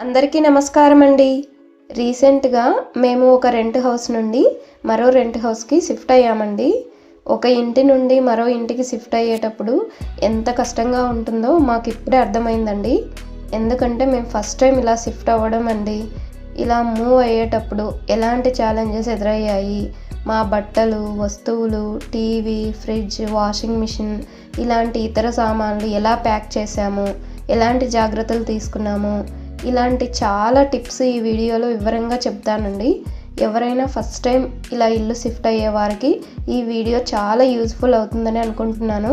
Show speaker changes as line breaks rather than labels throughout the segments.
అందరికీ నమస్కారం అండి. రీసెంట్‌గా మేము ఒక రెంట్ హౌస్ నుండి మరో రెంట్ హౌస్‌కి షిఫ్ట్ అయ్యామండి. ఒక ఇంటి నుండి మరో ఇంటికి షిఫ్ట్ అయ్యేటప్పుడు ఎంత కష్టంగా ఉంటుందో మాకు ఇప్పుడే అర్థమైందండి. ఎందుకంటే మేము ఫస్ట్ టైం ఇలా షిఫ్ట్ అవ్వడం అండి. ఇలా మూవ్ అయ్యేటప్పుడు ఎలాంటి ఛాలెంజెస్ ఎదురయ్యాయి, మా బట్టలు, వస్తువులు, టీవీ, ఫ్రిడ్జ్, వాషింగ్ మిషన్ ఇలాంటి ఇతర సామాన్లు ఎలా ప్యాక్ చేశాము, ఎలాంటి జాగ్రత్తలు తీసుకున్నాము, ఇలాంటి చాలా టిప్స్ ఈ వీడియోలో వివరంగా చెప్తానండి. ఎవరైనా ఫస్ట్ టైం ఇలా ఇల్లు షిఫ్ట్ అయ్యే వారికి ఈ వీడియో చాలా యూజ్ఫుల్ అవుతుందని అనుకుంటున్నాను.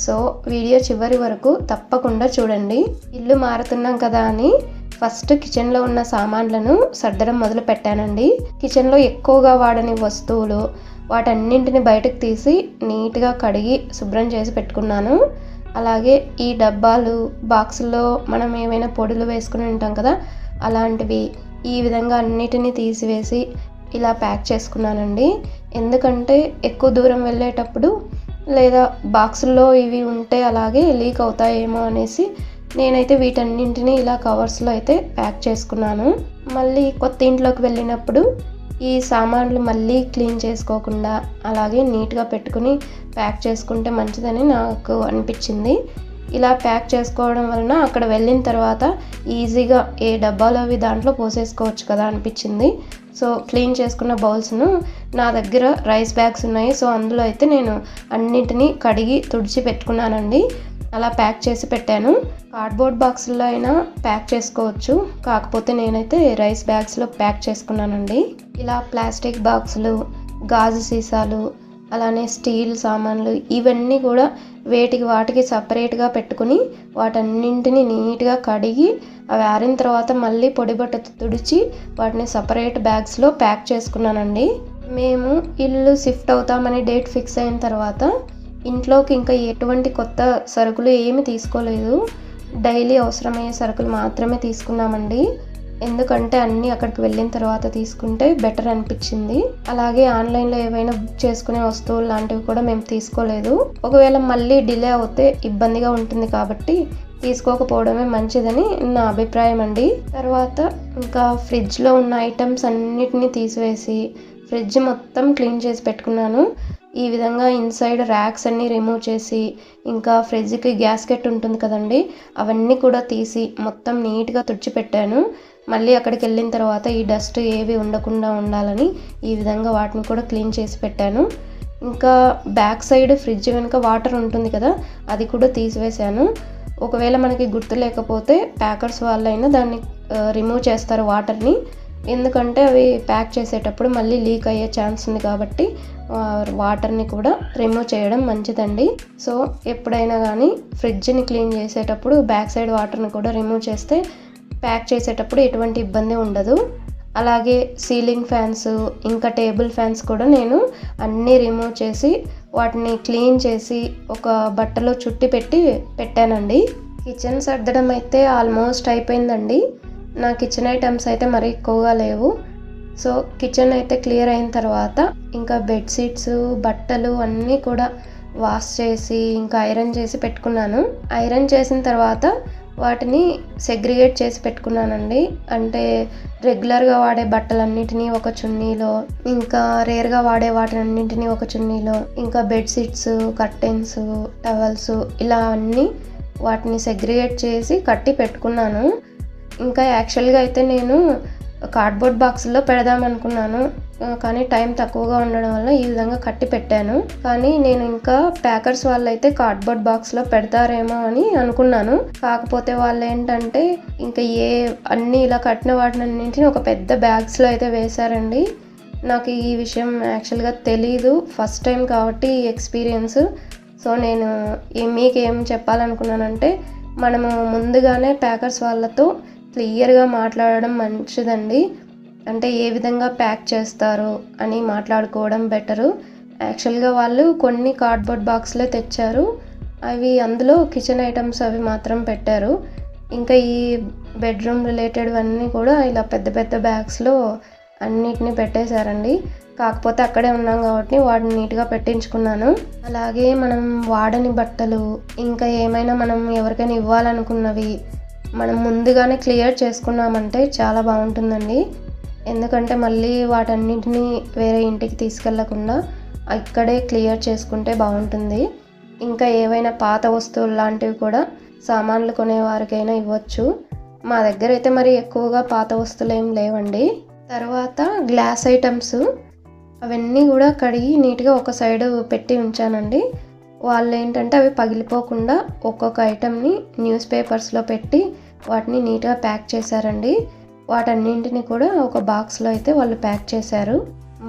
సో వీడియో చివరి వరకు తప్పకుండా చూడండి. ఇల్లు మారుతున్నాం కదా అని ఫస్ట్ కిచెన్లో ఉన్న సామాన్లను సర్దడం మొదలు పెట్టానండి. కిచెన్లో ఎక్కువగా వాడని వస్తువులు వాటన్నింటిని బయటకు తీసి నీట్గా కడిగి శుభ్రం చేసి పెట్టుకున్నాను. అలాగే ఈ డబ్బాలు, బాక్సుల్లో మనం ఏమైనా పొడులు వేసుకుని ఉంటాం కదా, అలాంటివి ఈ విధంగా అన్నిటినీ తీసివేసి ఇలా ప్యాక్ చేసుకున్నానండి. ఎందుకంటే ఎక్కువ దూరం వెళ్ళేటప్పుడు లేదా బాక్సుల్లో ఇవి ఉంటే అలాగే లీక్ అవుతాయేమో అనేసి నేనైతే వీటన్నింటినీ ఇలా కవర్స్లో అయితే ప్యాక్ చేసుకున్నాను. మళ్ళీ కొత్త ఇంట్లోకి వెళ్ళినప్పుడు ఈ సామాన్లు మళ్ళీ క్లీన్ చేసుకోకుండా అలాగే నీట్గా పెట్టుకుని ప్యాక్ చేసుకుంటే మంచిదని నాకు అనిపించింది. ఇలా ప్యాక్ చేసుకోవడం వలన అక్కడ వెళ్ళిన తర్వాత ఈజీగా ఏ డబ్బాలో అవి దాంట్లో పోసేసుకోవచ్చు కదా అనిపించింది. సో క్లీన్ చేసుకున్న బౌల్స్ను నా దగ్గర రైస్ బ్యాగ్స్ ఉన్నాయి. సో అందులో అయితే నేను అన్నింటినీ కడిగి తుడిచి పెట్టుకున్నానండి. అలా ప్యాక్ చేసి పెట్టాను. కార్డ్బోర్డ్ బాక్సుల్లో అయినా ప్యాక్ చేసుకోవచ్చు, కాకపోతే నేనైతే రైస్ బ్యాగ్స్లో ప్యాక్ చేసుకున్నానండి. ఇలా ప్లాస్టిక్ బాక్సులు, గాజు సీసాలు, అలానే స్టీల్ సామాన్లు ఇవన్నీ కూడా వాటికి సపరేట్గా పెట్టుకుని వాటన్నింటినీ నీట్గా కడిగి అవి ఆరిన తర్వాత మళ్ళీ పొడి బట్టతో తుడిచి వాటిని సపరేట్ బ్యాగ్స్లో ప్యాక్ చేసుకున్నానండి. మేము ఇల్లు షిఫ్ట్ అవుతామని డేట్ ఫిక్స్ అయిన తర్వాత ఇంట్లోకి ఇంకా ఎటువంటి కొత్త సరుకులు ఏమి తీసుకోలేదు. డైలీ అవసరమయ్యే సరుకులు మాత్రమే తీసుకున్నామండి. ఎందుకంటే అన్నీ అక్కడికి వెళ్ళిన తర్వాత తీసుకుంటే బెటర్ అనిపించింది. అలాగే ఆన్లైన్లో ఏవైనా బుక్ చేసుకునే వస్తువులు లాంటివి కూడా మేము తీసుకోలేదు. ఒకవేళ మళ్ళీ డిలే అవుతే ఇబ్బందిగా ఉంటుంది కాబట్టి తీసుకోకపోవడమే మంచిదని నా అభిప్రాయం అండి. తర్వాత ఇంకా ఫ్రిడ్జ్లో ఉన్న ఐటమ్స్ అన్నిటినీ తీసివేసి ఫ్రిడ్జ్ మొత్తం క్లీన్ చేసి పెట్టుకున్నాను. ఈ విధంగా ఇన్సైడ్ ర్యాక్స్ అన్నీ రిమూవ్ చేసి ఇంకా ఫ్రిడ్జ్కి గ్యాస్కెట్ ఉంటుంది కదండి, అవన్నీ కూడా తీసి మొత్తం నీట్గా తుడిచిపెట్టాను. మళ్ళీ అక్కడికి వెళ్ళిన తర్వాత ఈ డస్ట్ ఏవి ఉండకుండా ఉండాలని ఈ విధంగా వాటిని కూడా క్లీన్ చేసి పెట్టాను. ఇంకా బ్యాక్ సైడ్ ఫ్రిడ్జ్ వెనుక వాటర్ ఉంటుంది కదా, అది కూడా తీసివేశాను. ఒకవేళ మనకి గుర్తు లేకపోతే ప్యాకర్స్ వాళ్ళైనా దాన్ని రిమూవ్ చేస్తారు వాటర్ని. ఎందుకంటే అవి ప్యాక్ చేసేటప్పుడు మళ్ళీ లీక్ అయ్యే ఛాన్స్ ఉంది కాబట్టి వాటర్ని కూడా రిమూవ్ చేయడం మంచిదండి. సో ఎప్పుడైనా కానీ ఫ్రిడ్జ్ని క్లీన్ చేసేటప్పుడు బ్యాక్ సైడ్ వాటర్ని కూడా రిమూవ్ చేస్తే ప్యాక్ చేసేటప్పుడు ఎటువంటి ఇబ్బంది ఉండదు. అలాగే సీలింగ్ ఫ్యాన్స్ ఇంకా టేబుల్ ఫ్యాన్స్ కూడా నేను అన్నీ రిమూవ్ చేసి వాటిని క్లీన్ చేసి ఒక బట్టలో చుట్టి పెట్టానండి. కిచెన్ సర్దడం అయితే ఆల్మోస్ట్ అయిపోయిందండి. నా కిచెన్ ఐటమ్స్ అయితే మరీ ఎక్కువగా లేవు. సో కిచెన్ అయితే క్లియర్ అయిన తర్వాత ఇంకా బెడ్షీట్స్, బట్టలు అన్నీ కూడా వాష్ చేసి ఇంకా ఐరన్ చేసి పెట్టుకున్నాను. ఐరన్ చేసిన తర్వాత వాటిని సెగ్రిగేట్ చేసి పెట్టుకున్నానండి. అంటే రెగ్యులర్గా వాడే బట్టలన్నిటినీ ఒక చున్నీలో, ఇంకా రేర్గా వాడే వాటినన్నింటినీ ఒక చున్నీలో, ఇంకా బెడ్షీట్స్, కర్టెన్స్, టవల్స్ ఇలా అన్నీ వాటిని సెగ్రిగేట్ చేసి కట్టి పెట్టుకున్నాను. ఇంకా యాక్చువల్గా అయితే నేను కార్డ్బోర్డ్ బాక్సుల్లో పెడదాం అనుకున్నాను, కానీ టైం తక్కువగా ఉండడం వల్ల ఈ విధంగా కట్టి పెట్టాను. కానీ నేను ఇంకా ప్యాకర్స్ వాళ్ళు అయితే కార్డ్బోర్డ్ బాక్స్లో పెడతారేమో అని అనుకున్నాను. కాకపోతే వాళ్ళు ఏంటంటే ఇంకా అన్నీ ఇలా కట్టిన వాటినన్నింటినీ ఒక పెద్ద బ్యాగ్స్లో అయితే వేశారండి. నాకు ఈ విషయం యాక్చువల్గా తెలీదు, ఫస్ట్ టైం కాబట్టి ఈ ఎక్స్పీరియన్స్. సో నేను మీకేం చెప్పాలనుకున్నానంటే మనము ముందుగానే ప్యాకర్స్ వాళ్ళతో క్లియర్గా మాట్లాడడం మంచిదండి. అంటే ఏ విధంగా ప్యాక్ చేస్తారు అని మాట్లాడుకోవడం బెటరు. యాక్చువల్గా వాళ్ళు కొన్ని కార్డ్బోర్డ్ బాక్స్లే తెచ్చారు, అవి అందులో కిచెన్ ఐటమ్స్ అవి మాత్రం పెట్టారు. ఇంకా ఈ బెడ్రూమ్ రిలేటెడ్ అన్నీ కూడా ఇలా పెద్ద పెద్ద బ్యాగ్స్లో అన్నిటినీ పెట్టేశారండి. కాకపోతే అక్కడే ఉన్నాం కాబట్టి వాటిని నీట్గా పెట్టించుకున్నాను. అలాగే మనం వాడని బట్టలు, ఇంకా ఏమైనా మనం ఎవరికైనా ఇవ్వాలనుకున్నవి మనం ముందుగానే క్లియర్ చేసుకున్నామంటే చాలా బాగుంటుందండి. ఎందుకంటే మళ్ళీ వాటన్నింటినీ వేరే ఇంటికి తీసుకెళ్లకుండా ఇక్కడే క్లియర్ చేసుకుంటే బాగుంటుంది. ఇంకా ఏవైనా పాత వస్తువులు లాంటివి కూడా సామాన్లు కొనేవారికైనా ఇవ్వచ్చు. మా దగ్గర అయితే మరి ఎక్కువగా పాత వస్తువులు ఏం లేవండి. తర్వాత గ్లాస్ ఐటమ్స్ అవన్నీ కూడా కడిగి నీట్గా ఒక సైడు పెట్టి ఉంచానండి. వాళ్ళు ఏంటంటే అవి పగిలిపోకుండా ఒక్కొక్క ఐటమ్ని న్యూస్ పేపర్స్లో పెట్టి వాటిని నీట్గా ప్యాక్ చేశారండి. వాటన్నింటిని కూడా ఒక బాక్స్లో అయితే వాళ్ళు ప్యాక్ చేశారు.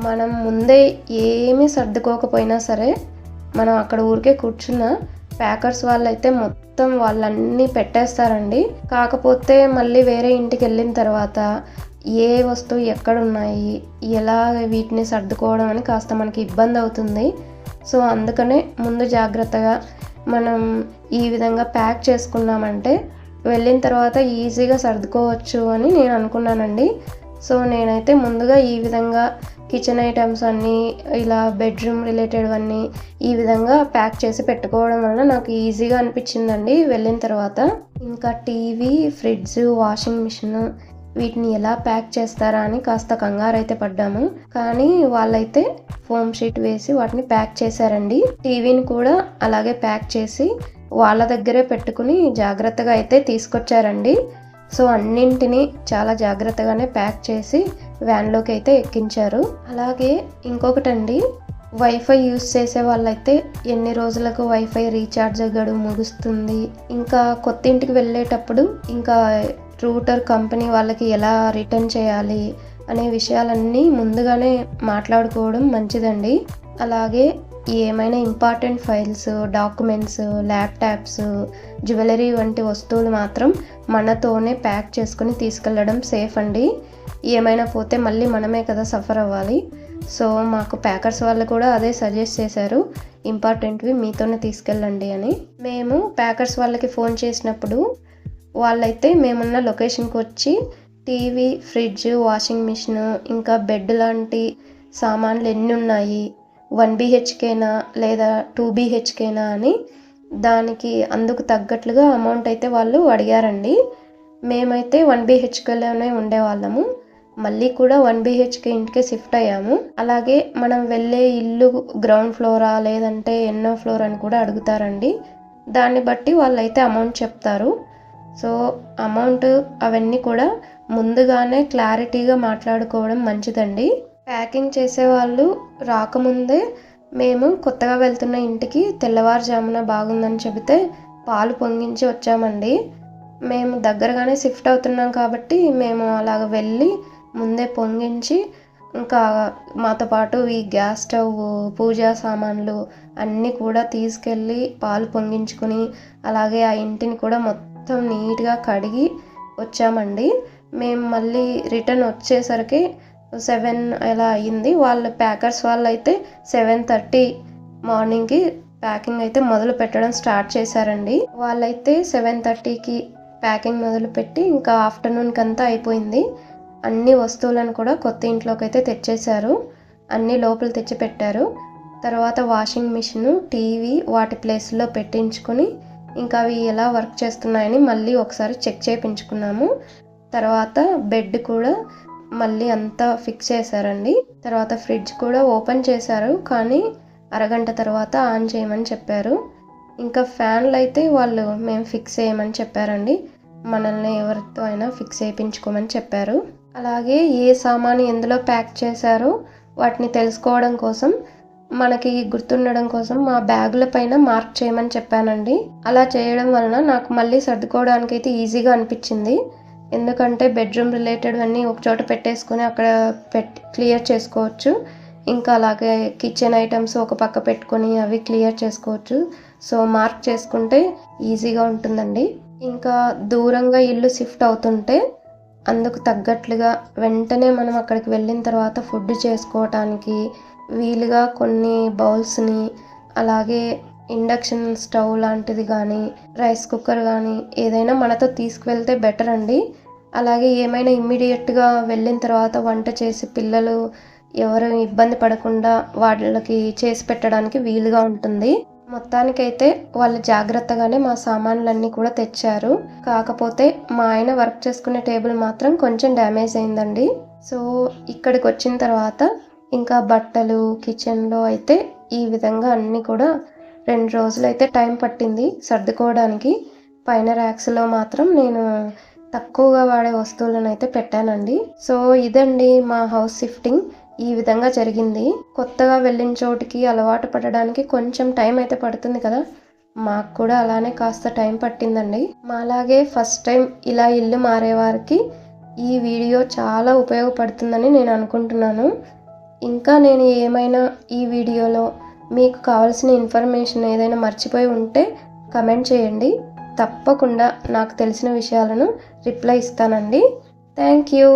మనం ముందే ఏమీ సర్దుకోకపోయినా సరే మనం అక్కడ ఊరికే కూర్చున్న ప్యాకర్స్ వాళ్ళైతే మొత్తం వాళ్ళన్నీ పెట్టేస్తారండి. కాకపోతే మళ్ళీ వేరే ఇంటికి వెళ్ళిన తర్వాత ఏ వస్తువు ఎక్కడున్నాయి, ఎలా వీటిని సర్దుకోవడం అని కాస్త మనకి ఇబ్బంది అవుతుంది. సో అందుకనే ముందు జాగ్రత్తగా మనం ఈ విధంగా ప్యాక్ చేసుకున్నామంటే వెళ్ళిన తర్వాత ఈజీగా సర్దుకోవచ్చు అని నేను అనుకున్నానండి. సో నేనైతే ముందుగా ఈ విధంగా కిచెన్ ఐటమ్స్ అన్నీ ఇలా బెడ్రూమ్ రిలేటెడ్ అన్నీ ఈ విధంగా ప్యాక్ చేసి పెట్టుకోవడం వల్ల నాకు ఈజీగా అనిపించిందండి వెళ్ళిన తర్వాత. ఇంకా టీవీ, ఫ్రిడ్జ్, వాషింగ్ మిషన్ వీటిని ఎలా ప్యాక్ చేస్తారా అని కాస్త కంగారు అయితే పడ్డాము. కానీ వాళ్ళైతే ఫోమ్ షీట్ వేసి వాటిని ప్యాక్ చేశారండి. టీవీని కూడా అలాగే ప్యాక్ చేసి వాళ్ళ దగ్గరే పెట్టుకుని జాగ్రత్తగా అయితే తీసుకొచ్చారండి. సో అన్నింటినీ చాలా జాగ్రత్తగానే ప్యాక్ చేసి వ్యాన్లోకి అయితే ఎక్కించారు. అలాగే ఇంకొకటండి, వైఫై యూస్ చేసే వాళ్ళైతే ఎన్ని రోజులకు వైఫై రీఛార్జ్ గడువు ముగుస్తుంది, ఇంకా కొత్త ఇంటికి వెళ్ళేటప్పుడు ఇంకా రూటర్ కంపెనీ వాళ్ళకి ఎలా రిటర్న్ చేయాలి అనే విషయాలన్నీ ముందుగానే మాట్లాడుకోవడం మంచిదండి. అలాగే ఏమైనా important files, documents, laptops, jewellery వంటి వస్తువులు మాత్రం మనతోనే ప్యాక్ చేసుకుని తీసుకెళ్ళడం సేఫ్ అండి. ఏమైనా పోతే మళ్ళీ మనమే కదా సఫర్ అవ్వాలి. సో మాకు ప్యాకర్స్ వాళ్ళు కూడా అదే సజెస్ట్ చేశారు, ఇంపార్టెంట్వి మీతోనే తీసుకెళ్ళండి అని. మేము ప్యాకర్స్ వాళ్ళకి ఫోన్ చేసినప్పుడు వాళ్ళైతే మేమున్న లొకేషన్కి వచ్చి టీవీ, ఫ్రిడ్జ్, వాషింగ్ మిషన్, ఇంకా బెడ్ లాంటి సామాన్లు ఎన్ని ఉన్నాయి, 1 BHKనా లేదా 2 BHKనా అని దానికి అందుకు తగ్గట్లుగా అమౌంట్ అయితే వాళ్ళు అడిగారండి. మేమైతే 1 BHKలోనే ఉండేవాళ్ళము. మళ్ళీ కూడా 1 BHK ఇంటికి షిఫ్ట్ అయ్యాము. అలాగే మనం వెళ్ళే ఇల్లు గ్రౌండ్ ఫ్లోరా లేదంటే ఎన్నో ఫ్లోర్ అని కూడా అడుగుతారండి. దాన్ని బట్టి వాళ్ళైతే అమౌంట్ చెప్తారు. సో అమౌంట్ అవన్నీ కూడా ముందుగానే క్లారిటీగా మాట్లాడుకోవడం మంచిదండి. ప్యాకింగ్ చేసేవాళ్ళు రాకముందే మేము కొత్తగా వెళ్తున్న ఇంటికి తెల్లవారుజామున బాగుందని చెబితే పాలు పొంగించి వచ్చామండి. మేము దగ్గరగానే షిఫ్ట్ అవుతున్నాం కాబట్టి మేము అలాగ వెళ్ళి ముందే పొంగించి ఇంకా మాతో పాటు ఈ గ్యాస్ స్టవ్, పూజా సామాన్లు అన్నీ కూడా తీసుకెళ్ళి పాలు పొంగించుకొని అలాగే ఆ ఇంటిని కూడా మొత్తం నీట్గా కడిగి వచ్చామండి. మేము మళ్ళీ రిటర్న్ వచ్చేసరికి 7 అలా అయ్యింది. వాళ్ళు ప్యాకర్స్ వాళ్ళు అయితే 7:30 మార్నింగ్కి ప్యాకింగ్ అయితే మొదలు పెట్టడం స్టార్ట్ చేశారండి. వాళ్ళైతే 7:30కి ప్యాకింగ్ మొదలుపెట్టి ఇంకా ఆఫ్టర్నూన్కి అంతా అయిపోయింది. అన్ని వస్తువులను కూడా కొత్త ఇంట్లోకి అయితే తెచ్చేశారు. అన్నీ లోపల తెచ్చి పెట్టారు. తర్వాత వాషింగ్ మిషన్, టీవీ వాటి ప్లేస్లో పెట్టించుకొని ఇంకా అవి ఎలా వర్క్ చేస్తున్నాయని మళ్ళీ ఒకసారి చెక్ చేయించుకున్నాము. తర్వాత బెడ్ కూడా మళ్ళీ అంతా ఫిక్స్ చేశారండి. తర్వాత ఫ్రిడ్జ్ కూడా ఓపెన్ చేశారు, కానీ అరగంట తర్వాత ఆన్ చేయమని చెప్పారు. ఇంకా ఫ్యాన్లు అయితే వాళ్ళు మేము ఫిక్స్ చేయమని చెప్పారండి. మనల్ని ఎవరితో అయినా ఫిక్స్ చేయించుకోమని చెప్పారు. అలాగే ఏ సామాను ఎందులో ప్యాక్ చేశారో వాటిని తెలుసుకోవడం కోసం మనకి గుర్తుండడం కోసం మా బ్యాగుల పైన మార్క్ చేయమని చెప్పానండి. అలా చేయడం వలన నాకు మళ్ళీ సర్దుకోవడానికి అయితే ఈజీగా అనిపించింది. ఎందుకంటే బెడ్రూమ్ రిలేటెడ్ అన్నీ ఒక చోట పెట్టేసుకొని అక్కడ క్లియర్ చేసుకోవచ్చు. ఇంకా అలాగే కిచెన్ ఐటమ్స్ ఒక పక్క పెట్టుకొని అవి క్లియర్ చేసుకోవచ్చు. సో మార్క్ చేసుకుంటే ఈజీగా ఉంటుందండి. ఇంకా దూరంగా ఇల్లు షిఫ్ట్ అవుతుంటే అందుకు తగ్గట్లుగా వెంటనే మనం అక్కడికి వెళ్ళిన తర్వాత ఫుడ్ చేసుకోవటానికి వీలుగా కొన్ని బౌల్స్ని, అలాగే ఇండక్షన్ స్టవ్ లాంటిది కానీ, రైస్ కుక్కర్ కానీ ఏదైనా మనతో తీసుకువెళ్తే బెటర్ అండి. అలాగే ఏమైనా ఇమ్మీడియట్గా వెళ్ళిన తర్వాత వంట చేసి పిల్లలు ఎవరు ఇబ్బంది పడకుండా వాళ్ళకి చేసి పెట్టడానికి వీలుగా ఉంటుంది. మొత్తానికైతే వాళ్ళు జాగ్రత్తగానే మా సామాన్లన్నీ కూడా తెచ్చారు. కాకపోతే మా ఆయన వర్క్ చేసుకునే టేబుల్ మాత్రం కొంచెం డ్యామేజ్ అయిందండి. సో ఇక్కడికి వచ్చిన తర్వాత ఇంకా బట్టలు, కిచెన్లో అయితే ఈ విధంగా అన్నీ కూడా 2 రోజులు అయితే టైం పట్టింది సర్దుకోవడానికి. పైన ర్యాక్స్లో మాత్రం నేను తక్కువగా వాడే వస్తువులను అయితే పెట్టానండి. సో ఇదండి మా హౌస్ షిఫ్టింగ్. ఈ విధంగా జరిగింది. కొత్తగా వెళ్ళిన చోటికి అలవాటు పడడానికి కొంచెం టైం అయితే పడుతుంది కదా, మాకు కూడా అలానే కాస్త టైం పట్టిందండి. మాలాగే ఫస్ట్ టైం ఇలా ఇల్లు మారేవారికి ఈ వీడియో చాలా ఉపయోగపడుతుందని నేను అనుకుంటున్నాను. ఇంకా నేను ఏమైనా ఈ వీడియోలో మీకు కావాల్సిన ఇన్ఫర్మేషన్ ఏదైనా మర్చిపోయి ఉంటే కమెంట్ చేయండి. తప్పకుండా నాకు తెలిసిన విషయాలను రిప్లై ఇస్తానండి. Thank you.